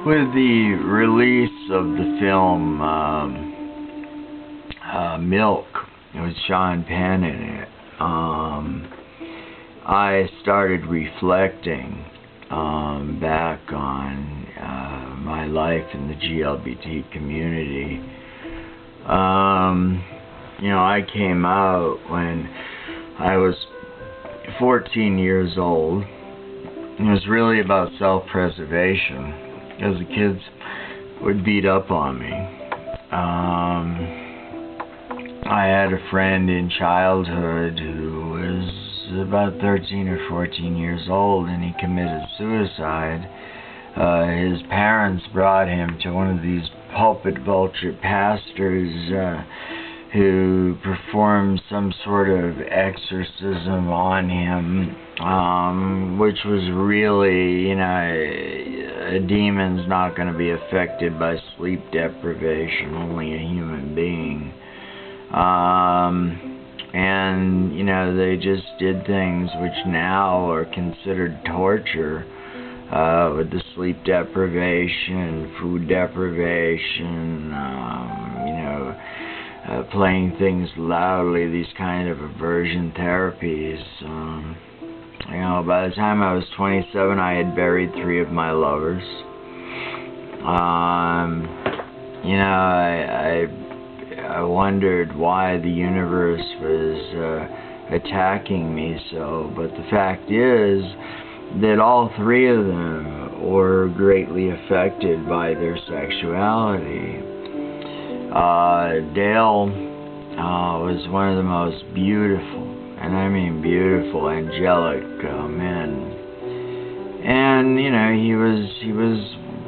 With the release of the film Milk, with Sean Penn in it, I started reflecting back on my life in the GLBT community. I came out when I was 14 years old. It was really about self-preservation, because the kids would beat up on me. I had a friend in childhood who was about 13 or 14 years old, and he committed suicide. His parents brought him to one of these pulpit vulture pastors who performed some sort of exorcism on him, which was really, a demon's not going to be affected by sleep deprivation, only a human being. And they just did things which now are considered torture, with the sleep deprivation, food deprivation, playing things loudly, these kind of aversion therapies. By the time I was 27, I had buried 3 of my lovers. I wondered why the universe was attacking me so, but the fact is that all 3 of them were greatly affected by their sexuality. Dale was one of the most beautiful, and I mean beautiful, angelic men. And he was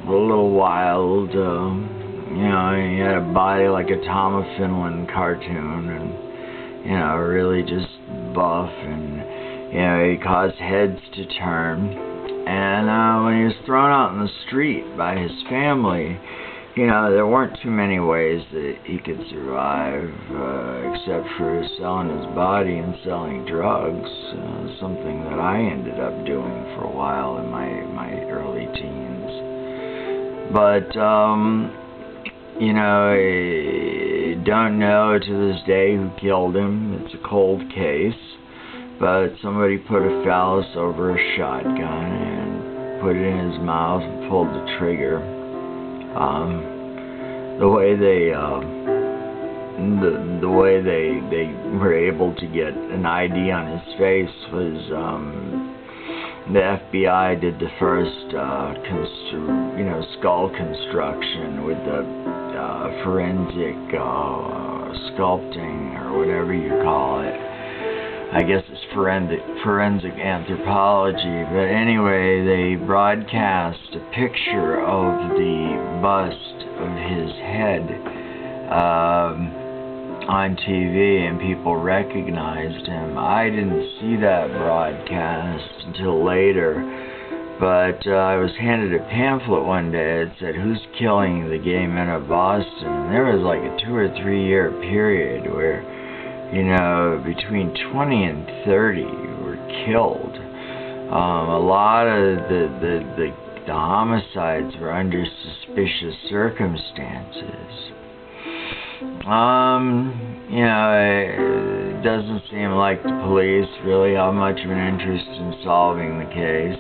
a little wild. He had a body like a Tom of Finland cartoon, and really just buff, and he caused heads to turn. And when he was thrown out in the street by his family, there weren't too many ways that he could survive, except for selling his body and selling drugs, something that I ended up doing for a while in my early teens. But, I don't know to this day who killed him. It's a cold case, but somebody put a phallus over a shotgun and put it in his mouth and pulled the trigger. The way they were able to get an ID on his face was the FBI did the first skull construction with the forensic sculpting, or whatever you call it. I guess it's forensic anthropology. But anyway, they broadcast a picture of the bust of his head on TV, and people recognized him. I didn't see that broadcast until later, but I was handed a pamphlet one day that said, "Who's killing the gay men of Boston?" And there was like a 2 or 3 year period where between 20 and 30 were killed. A lot of the homicides were under suspicious circumstances. It doesn't seem like the police really have much of an interest in solving the case.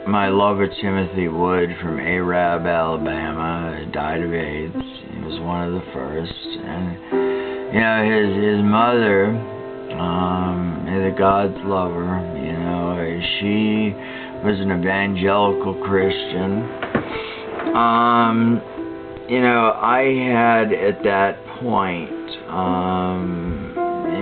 My lover Timothy Wood from Arab, Alabama, died of AIDS. He was one of the first, and his mother, the God's lover, she was an evangelical Christian. I had at that point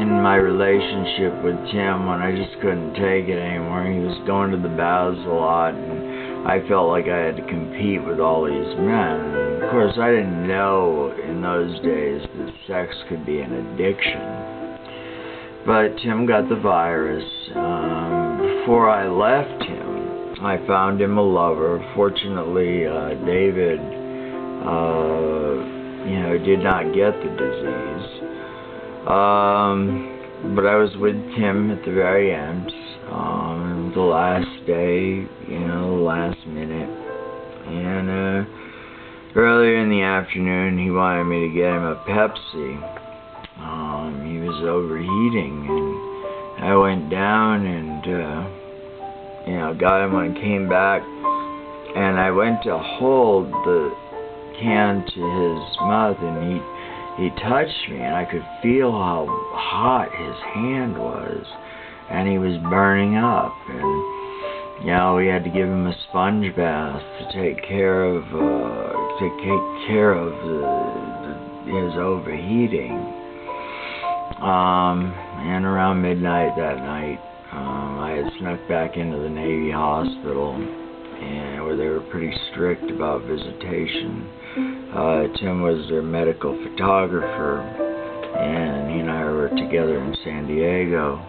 in my relationship with Tim, when I just couldn't take it anymore. He was going to the baths a lot, and I felt like I had to compete with all these men. And of course, I didn't know in those days that sex could be an addiction. But Tim got the virus. Before I left him, I found him a lover. Fortunately, David, did not get the disease. But I was with Tim at the very end. the last day, last minute. And earlier in the afternoon, he wanted me to get him a Pepsi. He was overheating, and I went down and, got him when I came back, and I went to hold the can to his mouth, and he touched me, and I could feel how hot his hand was, and he was burning up, and we had to give him a sponge bath to take care of his overheating. And around midnight that night, I had snuck back into the Navy hospital, and where they were pretty strict about visitation. Tim was their medical photographer, and he and I were together in San Diego.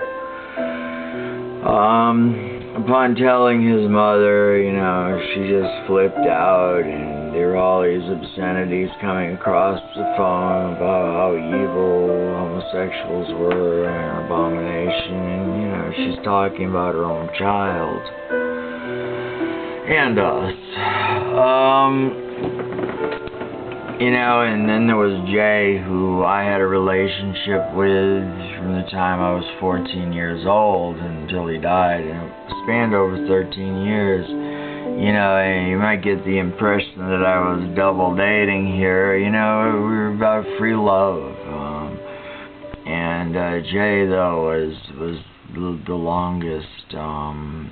Upon telling his mother, she just flipped out, and there were all these obscenities coming across the phone about how evil homosexuals were and an abomination, and, she's talking about her own child. And us. And then there was Jay, who I had a relationship with from the time I was 14 years old until he died, and it spanned over 13 years. And you might get the impression that I was double dating here. We were about free love. And Jay, though, was the longest, and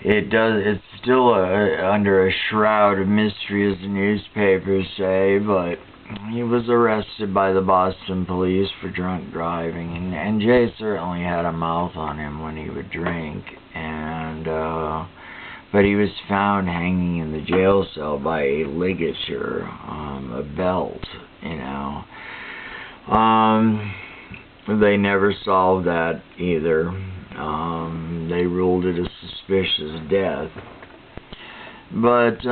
it's still under a shroud of mystery, as the newspapers say, but he was arrested by the Boston police for drunk driving, and Jay certainly had a mouth on him when he would drink, and but he was found hanging in the jail cell by a ligature, a belt, They never solved that either. They ruled it a suspicious death. But,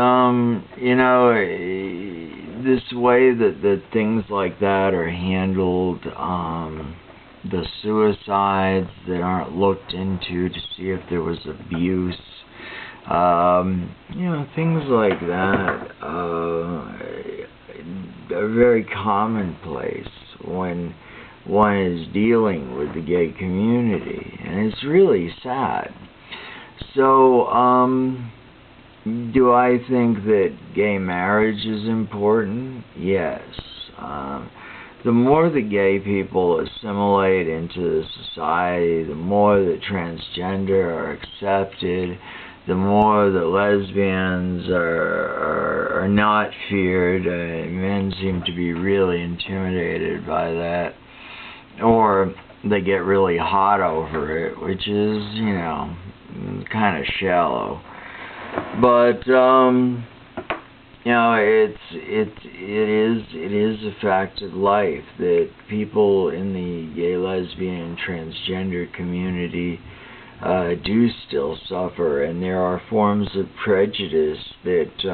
this way that things like that are handled, the suicides that aren't looked into to see if there was abuse, things like that are very commonplace when one is dealing with the gay community, and it's really sad. So, do I think that gay marriage is important? Yes. The more the gay people assimilate into the society, the more that transgender are accepted, the more that lesbians are not feared. Men seem to be really intimidated by that. Or they get really hot over it, which is, kind of shallow. But it is a fact of life that people in the gay, lesbian, and transgender community do still suffer, and there are forms of prejudice that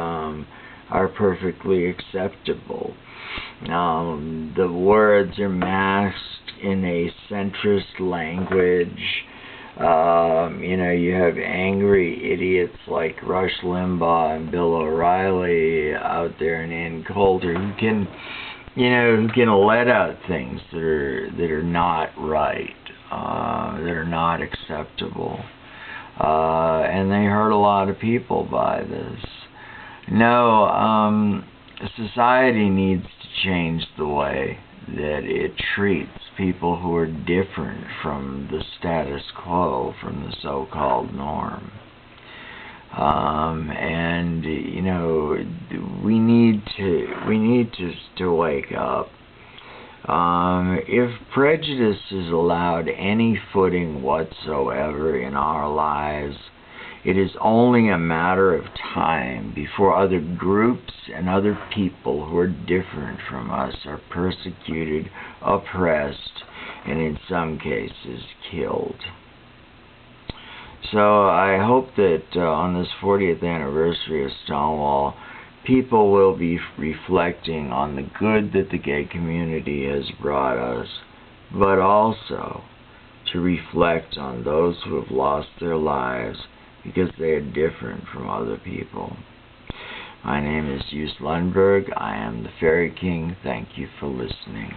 are perfectly acceptable. The words are masked in a centrist language. You have angry idiots like Rush Limbaugh and Bill O'Reilly out there, and Ann Coulter, who can let out things that are not right, that are not acceptable, and they hurt a lot of people by this. No, society needs to change the way that it treats people who are different from the status quo, from the so-called norm. And we need to wake up. If prejudice is allowed any footing whatsoever in our lives, it is only a matter of time before other groups and other people who are different from us are persecuted, oppressed, and in some cases killed. So I hope that on this 40th anniversary of Stonewall, people will be reflecting on the good that the gay community has brought us, but also to reflect on those who have lost their lives because they are different from other people. My name is Hughes Lundberg. I am the Fairy King. Thank you for listening.